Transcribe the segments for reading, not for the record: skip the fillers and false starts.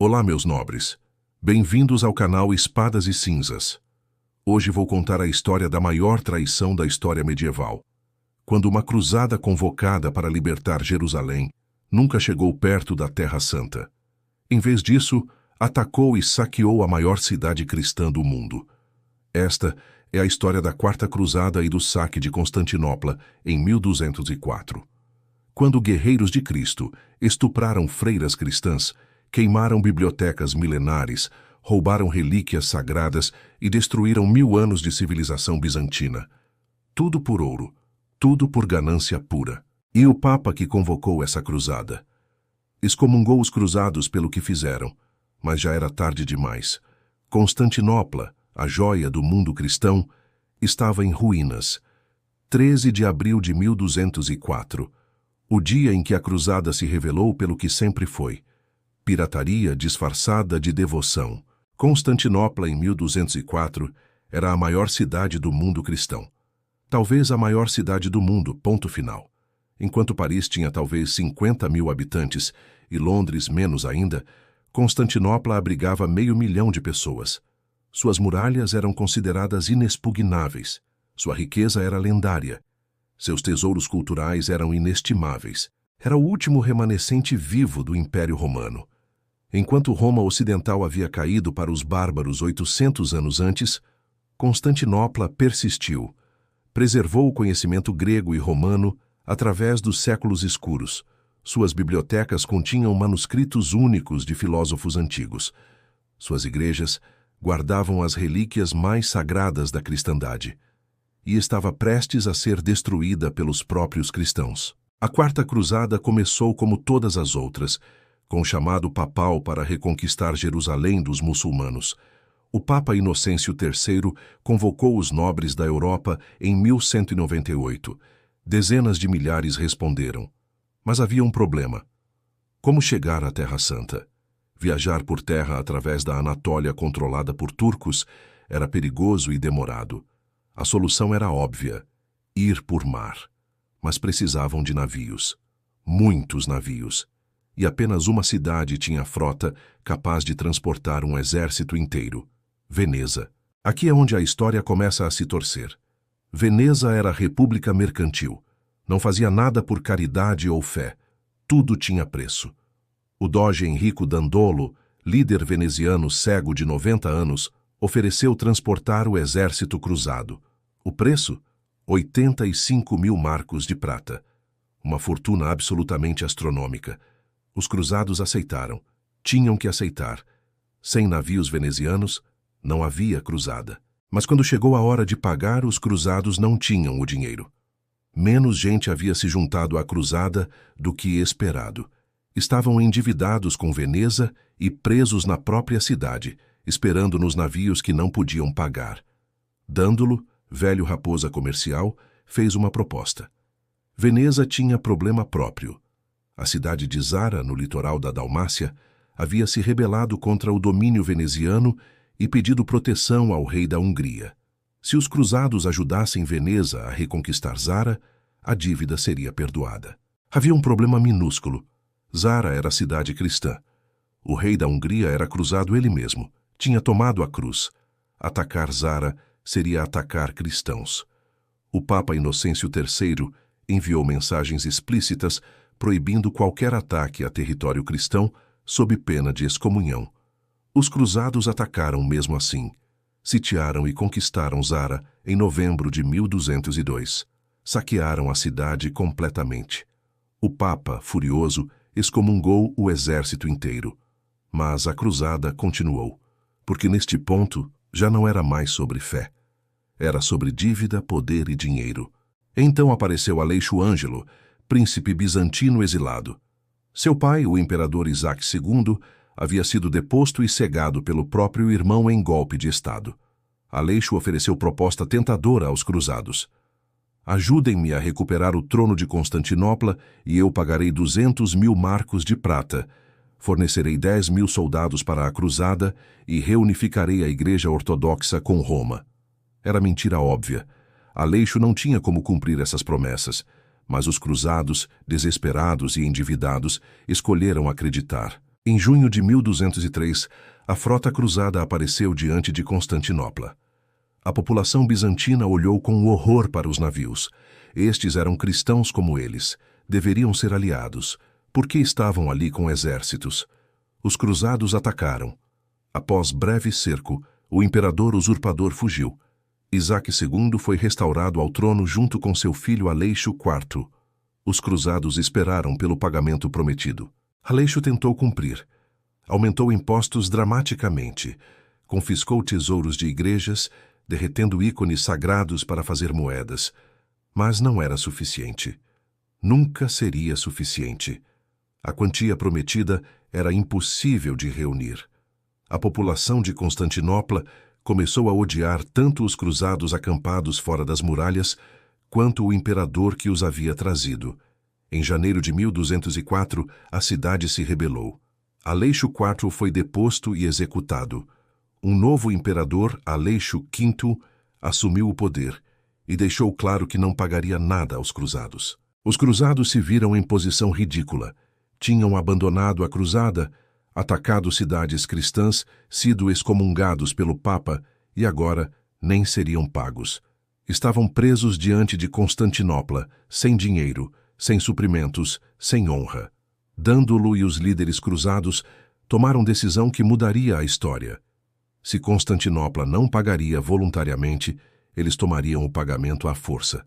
Olá, meus nobres. Bem-vindos ao canal Espadas e Cinzas. Hoje vou contar a história da maior traição da história medieval. Quando uma cruzada convocada para libertar Jerusalém nunca chegou perto da Terra Santa. Em vez disso, atacou e saqueou a maior cidade cristã do mundo. Esta é a história da Quarta Cruzada e do saque de Constantinopla em 1204. Quando guerreiros de Cristo estupraram freiras cristãs, queimaram bibliotecas milenares, roubaram relíquias sagradas e destruíram 1000 anos de civilização bizantina. Tudo por ouro, tudo por ganância pura. E o Papa que convocou essa cruzada? Excomungou os cruzados pelo que fizeram, mas já era tarde demais. Constantinopla, a joia do mundo cristão, estava em ruínas. 13 de abril de 1204, o dia em que a cruzada se revelou pelo que sempre foi. Pirataria disfarçada de devoção. Constantinopla, em 1204, era a maior cidade do mundo cristão. Talvez a maior cidade do mundo, ponto final. Enquanto Paris tinha talvez 50.000 habitantes e Londres menos ainda, Constantinopla abrigava 500.000 de pessoas. Suas muralhas eram consideradas inexpugnáveis. Sua riqueza era lendária. Seus tesouros culturais eram inestimáveis. Era o último remanescente vivo do Império Romano. Enquanto Roma Ocidental havia caído para os bárbaros 800 anos antes, Constantinopla persistiu. Preservou o conhecimento grego e romano através dos séculos escuros. Suas bibliotecas continham manuscritos únicos de filósofos antigos. Suas igrejas guardavam as relíquias mais sagradas da cristandade. E estava prestes a ser destruída pelos próprios cristãos. A Quarta Cruzada começou como todas as outras, com o chamado papal para reconquistar Jerusalém dos muçulmanos. O Papa Inocêncio III convocou os nobres da Europa em 1198. Dezenas de milhares responderam. Mas havia um problema. Como chegar à Terra Santa? Viajar por terra através da Anatólia controlada por turcos era perigoso e demorado. A solução era óbvia: ir por mar. Mas precisavam de navios. Muitos navios. E apenas uma cidade tinha frota capaz de transportar um exército inteiro: Veneza. Aqui é onde a história começa a se torcer. Veneza era república mercantil. Não fazia nada por caridade ou fé. Tudo tinha preço. O doge Enrico Dandolo, líder veneziano cego de 90 anos, ofereceu transportar o exército cruzado. O preço? 85.000 marcos de prata. Uma fortuna absolutamente astronômica. Os cruzados aceitaram. Tinham que aceitar. Sem navios venezianos, não havia cruzada. Mas quando chegou a hora de pagar, os cruzados não tinham o dinheiro. Menos gente havia se juntado à cruzada do que esperado. Estavam endividados com Veneza e presos na própria cidade, esperando nos navios que não podiam pagar. Dandolo, velho raposa comercial, fez uma proposta. Veneza tinha problema próprio. A cidade de Zara, no litoral da Dalmácia, havia se rebelado contra o domínio veneziano e pedido proteção ao rei da Hungria. Se os cruzados ajudassem Veneza a reconquistar Zara, a dívida seria perdoada. Havia um problema minúsculo. Zara era cidade cristã. O rei da Hungria era cruzado ele mesmo. Tinha tomado a cruz. Atacar Zara seria atacar cristãos. O Papa Inocêncio III enviou mensagens explícitas proibindo qualquer ataque a território cristão sob pena de excomunhão. Os cruzados atacaram mesmo assim. Sitiaram e conquistaram Zara em novembro de 1202. Saquearam a cidade completamente. O Papa, furioso, excomungou o exército inteiro. Mas a cruzada continuou, porque neste ponto já não era mais sobre fé. Era sobre dívida, poder e dinheiro. Então apareceu Aleixo Ângelo, príncipe bizantino exilado. Seu pai, o imperador Isaac II, havia sido deposto e cegado pelo próprio irmão em golpe de estado. Aleixo ofereceu proposta tentadora aos cruzados. Ajudem-me a recuperar o trono de Constantinopla e eu pagarei 200.000 marcos de prata. Fornecerei 10.000 soldados para a cruzada e reunificarei a Igreja Ortodoxa com Roma. Era mentira óbvia. Aleixo não tinha como cumprir essas promessas, mas os cruzados, desesperados e endividados, escolheram acreditar. Em junho de 1203, a frota cruzada apareceu diante de Constantinopla. A população bizantina olhou com horror para os navios. Estes eram cristãos como eles. Deveriam ser aliados. Por que estavam ali com exércitos? Os cruzados atacaram. Após breve cerco, o imperador usurpador fugiu. Isaac II foi restaurado ao trono junto com seu filho Aleixo IV. Os cruzados esperaram pelo pagamento prometido. Aleixo tentou cumprir. Aumentou impostos dramaticamente. Confiscou tesouros de igrejas, derretendo ícones sagrados para fazer moedas. Mas não era suficiente. Nunca seria suficiente. A quantia prometida era impossível de reunir. A população de Constantinopla começou a odiar tanto os cruzados acampados fora das muralhas, quanto o imperador que os havia trazido. Em janeiro de 1204, a cidade se rebelou. Aleixo IV foi deposto e executado. Um novo imperador, Aleixo V, assumiu o poder e deixou claro que não pagaria nada aos cruzados. Os cruzados se viram em posição ridícula. Tinham abandonado a cruzada, atacado cidades cristãs, sido excomungados pelo Papa e agora nem seriam pagos. Estavam presos diante de Constantinopla, sem dinheiro, sem suprimentos, sem honra. Dândulo e os líderes cruzados tomaram decisão que mudaria a história. Se Constantinopla não pagaria voluntariamente, eles tomariam o pagamento à força.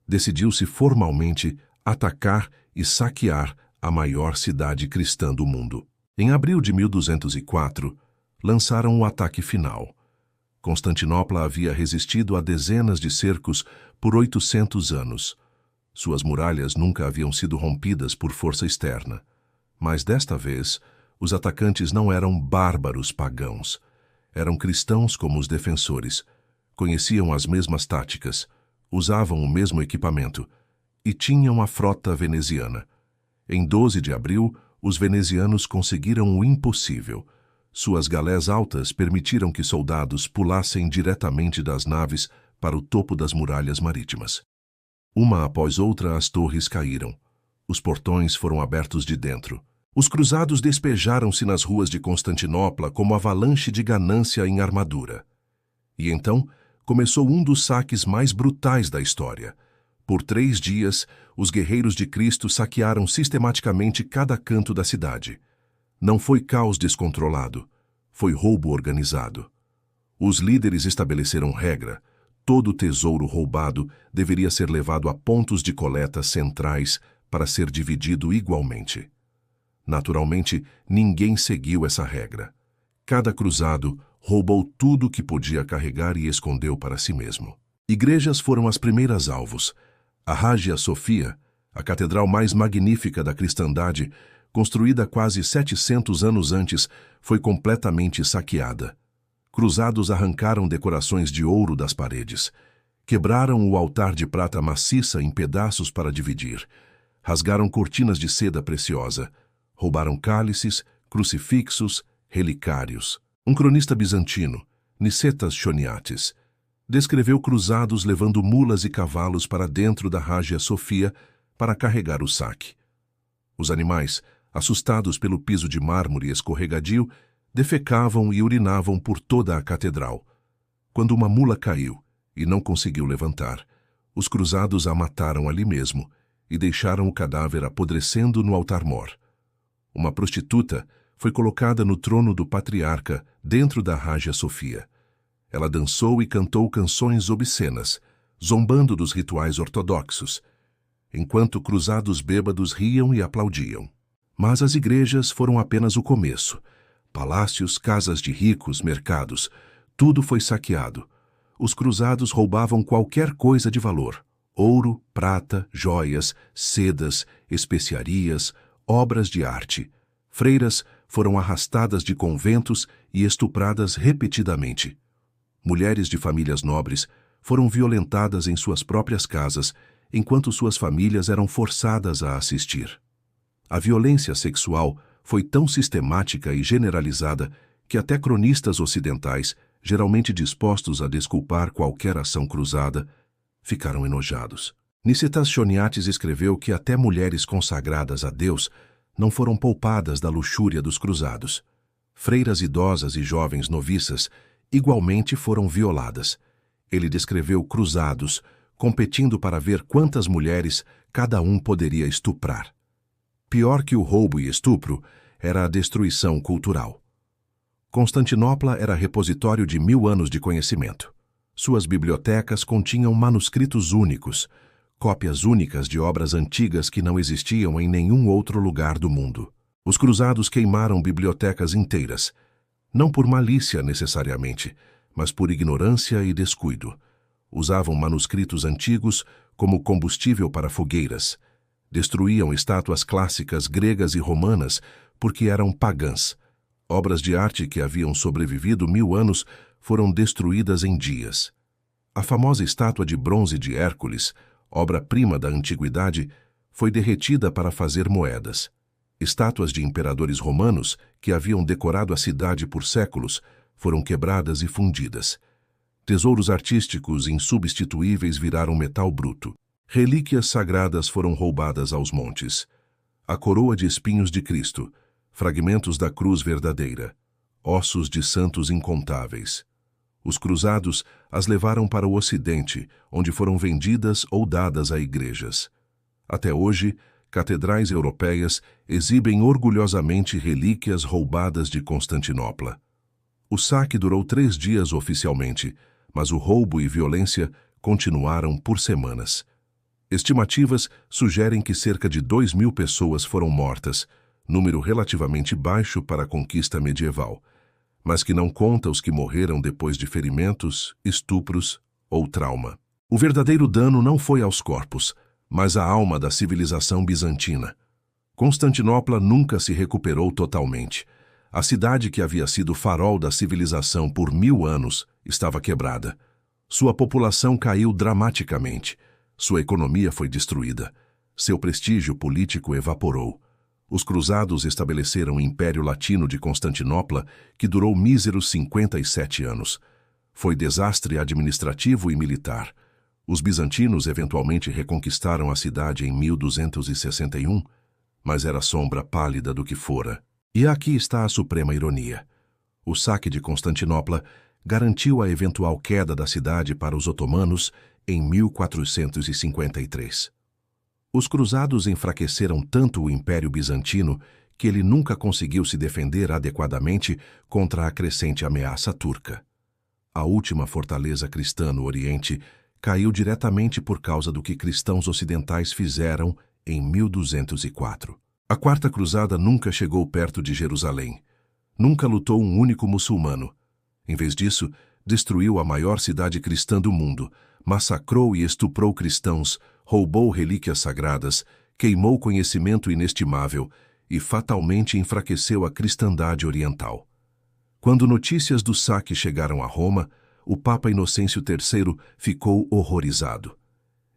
Decidiu-se formalmente atacar e saquear a maior cidade cristã do mundo. Em abril de 1204, lançaram o ataque final. Constantinopla havia resistido a dezenas de cercos por 800 anos. Suas muralhas nunca haviam sido rompidas por força externa. Mas desta vez, os atacantes não eram bárbaros pagãos. Eram cristãos como os defensores. Conheciam as mesmas táticas, usavam o mesmo equipamento e tinham a frota veneziana. Em 12 de abril, os venezianos conseguiram o impossível. Suas galés altas permitiram que soldados pulassem diretamente das naves para o topo das muralhas marítimas. Uma após outra, as torres caíram. Os portões foram abertos de dentro. Os cruzados despejaram-se nas ruas de Constantinopla como avalanche de ganância em armadura. E então começou um dos saques mais brutais da história. Por 3 dias, os guerreiros de Cristo saquearam sistematicamente cada canto da cidade. Não foi caos descontrolado, foi roubo organizado. Os líderes estabeleceram regra. Todo tesouro roubado deveria ser levado a pontos de coleta centrais para ser dividido igualmente. Naturalmente, ninguém seguiu essa regra. Cada cruzado roubou tudo que podia carregar e escondeu para si mesmo. Igrejas foram as primeiras alvos. A Hagia Sophia, a catedral mais magnífica da cristandade, construída quase 700 anos antes, foi completamente saqueada. Cruzados arrancaram decorações de ouro das paredes. Quebraram o altar de prata maciça em pedaços para dividir. Rasgaram cortinas de seda preciosa. Roubaram cálices, crucifixos, relicários. Um cronista bizantino, Nicetas Choniates, descreveu cruzados levando mulas e cavalos para dentro da Hagia Sophia para carregar o saque. Os animais, assustados pelo piso de mármore escorregadio, defecavam e urinavam por toda a catedral. Quando uma mula caiu e não conseguiu levantar, os cruzados a mataram ali mesmo e deixaram o cadáver apodrecendo no altar-mor. Uma prostituta foi colocada no trono do patriarca dentro da Hagia Sophia. Ela dançou e cantou canções obscenas, zombando dos rituais ortodoxos, enquanto cruzados bêbados riam e aplaudiam. Mas as igrejas foram apenas o começo. Palácios, casas de ricos, mercados, tudo foi saqueado. Os cruzados roubavam qualquer coisa de valor: ouro, prata, joias, sedas, especiarias, obras de arte. Freiras foram arrastadas de conventos e estupradas repetidamente. Mulheres de famílias nobres foram violentadas em suas próprias casas, enquanto suas famílias eram forçadas a assistir. A violência sexual foi tão sistemática e generalizada que até cronistas ocidentais, geralmente dispostos a desculpar qualquer ação cruzada, ficaram enojados. Nicetas Choniates escreveu que até mulheres consagradas a Deus não foram poupadas da luxúria dos cruzados. Freiras idosas e jovens noviças igualmente foram violadas. Ele descreveu cruzados, competindo para ver quantas mulheres cada um poderia estuprar. Pior que o roubo e estupro era a destruição cultural. Constantinopla era repositório de 1000 anos de conhecimento. Suas bibliotecas continham manuscritos únicos, cópias únicas de obras antigas que não existiam em nenhum outro lugar do mundo. Os cruzados queimaram bibliotecas inteiras, não por malícia necessariamente, mas por ignorância e descuido. Usavam manuscritos antigos como combustível para fogueiras. Destruíam estátuas clássicas gregas e romanas porque eram pagãs. Obras de arte que haviam sobrevivido 1000 anos foram destruídas em dias. A famosa estátua de bronze de Hércules, obra-prima da antiguidade, foi derretida para fazer moedas. Estátuas de imperadores romanos, que haviam decorado a cidade por séculos, foram quebradas e fundidas. Tesouros artísticos insubstituíveis viraram metal bruto. Relíquias sagradas foram roubadas aos montes. A coroa de espinhos de Cristo, fragmentos da cruz verdadeira, ossos de santos incontáveis. Os cruzados as levaram para o Ocidente, onde foram vendidas ou dadas a igrejas. Até hoje, catedrais europeias exibem orgulhosamente relíquias roubadas de Constantinopla. O saque durou 3 dias oficialmente, mas o roubo e violência continuaram por semanas. Estimativas sugerem que cerca de 2000 pessoas foram mortas, número relativamente baixo para a conquista medieval, mas que não conta os que morreram depois de ferimentos, estupros ou trauma. O verdadeiro dano não foi aos corpos, mas à alma da civilização bizantina. Constantinopla nunca se recuperou totalmente. A cidade que havia sido farol da civilização por 1000 anos estava quebrada. Sua população caiu dramaticamente. Sua economia foi destruída. Seu prestígio político evaporou. Os cruzados estabeleceram o Império Latino de Constantinopla, que durou míseros 57 anos. Foi desastre administrativo e militar. Os bizantinos eventualmente reconquistaram a cidade em 1261, mas era sombra pálida do que fora. E aqui está a suprema ironia. O saque de Constantinopla garantiu a eventual queda da cidade para os otomanos em 1453. Os cruzados enfraqueceram tanto o Império Bizantino que ele nunca conseguiu se defender adequadamente contra a crescente ameaça turca. A última fortaleza cristã no Oriente caiu diretamente por causa do que cristãos ocidentais fizeram em 1204. A Quarta Cruzada nunca chegou perto de Jerusalém. Nunca lutou um único muçulmano. Em vez disso, destruiu a maior cidade cristã do mundo, massacrou e estuprou cristãos, roubou relíquias sagradas, queimou conhecimento inestimável e fatalmente enfraqueceu a cristandade oriental. Quando notícias do saque chegaram a Roma, o Papa Inocêncio III ficou horrorizado.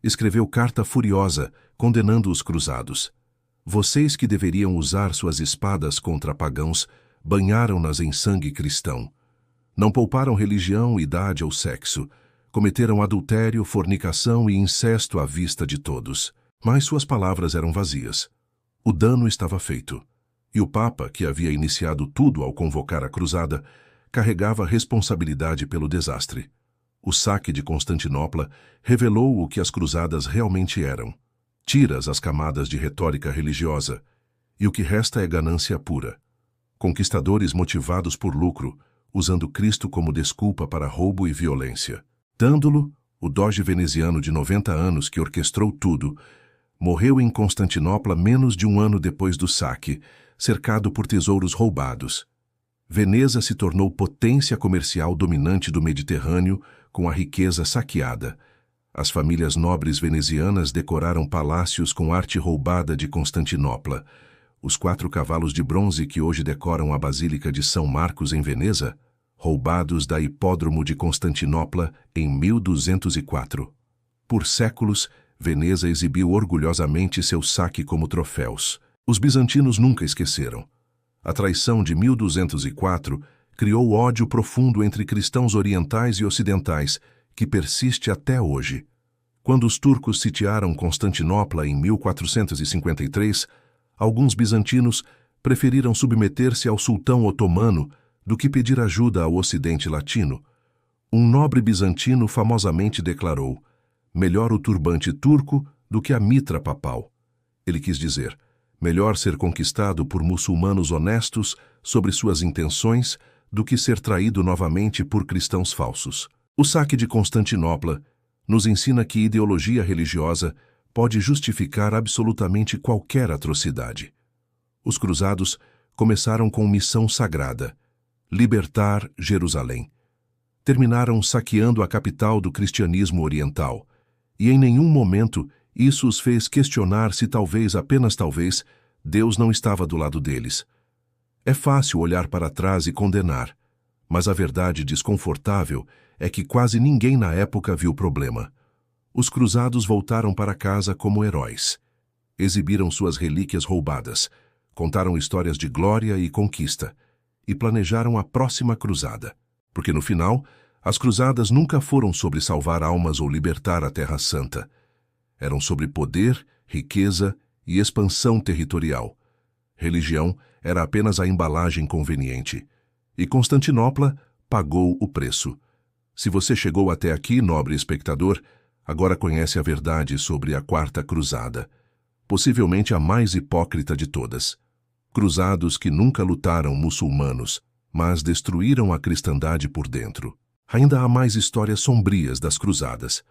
Escreveu carta furiosa, condenando os cruzados. Vocês que deveriam usar suas espadas contra pagãos, banharam-nas em sangue cristão. Não pouparam religião, idade ou sexo. Cometeram adultério, fornicação e incesto à vista de todos. Mas suas palavras eram vazias. O dano estava feito. E o Papa, que havia iniciado tudo ao convocar a cruzada, carregava responsabilidade pelo desastre. O saque de Constantinopla revelou o que as cruzadas realmente eram. Tiras as camadas de retórica religiosa, e o que resta é ganância pura. Conquistadores motivados por lucro, usando Cristo como desculpa para roubo e violência. Dândulo, o doge veneziano de 90 anos que orquestrou tudo, morreu em Constantinopla menos de um ano depois do saque, cercado por tesouros roubados. Veneza se tornou potência comercial dominante do Mediterrâneo com a riqueza saqueada. As famílias nobres venezianas decoraram palácios com arte roubada de Constantinopla. Os 4 cavalos de bronze que hoje decoram a Basílica de São Marcos em Veneza, roubados da Hipódromo de Constantinopla em 1204. Por séculos, Veneza exibiu orgulhosamente seu saque como troféus. Os bizantinos nunca esqueceram. A traição de 1204 criou ódio profundo entre cristãos orientais e ocidentais, que persiste até hoje. Quando os turcos sitiaram Constantinopla em 1453, Alguns bizantinos preferiram submeter-se ao sultão otomano do que pedir ajuda ao Ocidente Latino. Um nobre bizantino famosamente declarou: melhor o turbante turco do que a mitra papal. Ele quis dizer: melhor ser conquistado por muçulmanos honestos sobre suas intenções do que ser traído novamente por cristãos falsos. O saque de Constantinopla nos ensina que ideologia religiosa pode justificar absolutamente qualquer atrocidade. Os cruzados começaram com missão sagrada: libertar Jerusalém. Terminaram saqueando a capital do cristianismo oriental, e em nenhum momento isso os fez questionar se talvez, apenas talvez, Deus não estava do lado deles. É fácil olhar para trás e condenar, mas a verdade desconfortável é que quase ninguém na época viu problema. Os cruzados voltaram para casa como heróis. Exibiram suas relíquias roubadas, contaram histórias de glória e conquista, e planejaram a próxima cruzada. Porque no final, as cruzadas nunca foram sobre salvar almas ou libertar a Terra Santa. Eram sobre poder, riqueza e expansão territorial. Religião era apenas a embalagem conveniente. E Constantinopla pagou o preço. Se você chegou até aqui, nobre espectador, agora conhece a verdade sobre a Quarta Cruzada, possivelmente a mais hipócrita de todas. Cruzados que nunca lutaram muçulmanos, mas destruíram a cristandade por dentro. Ainda há mais histórias sombrias das cruzadas.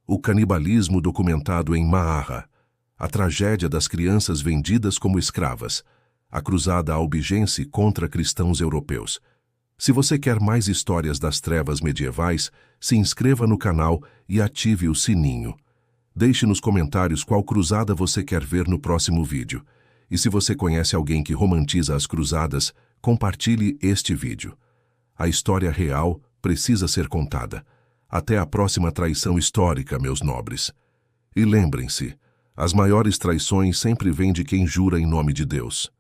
O canibalismo documentado em Maarra, a tragédia das crianças vendidas como escravas, a cruzada albigense contra cristãos europeus. Se você quer mais histórias das trevas medievais, se inscreva no canal e ative o sininho. Deixe nos comentários qual cruzada você quer ver no próximo vídeo. E se você conhece alguém que romantiza as cruzadas, compartilhe este vídeo. A história real precisa ser contada. Até a próxima traição histórica, meus nobres. E lembrem-se, as maiores traições sempre vêm de quem jura em nome de Deus.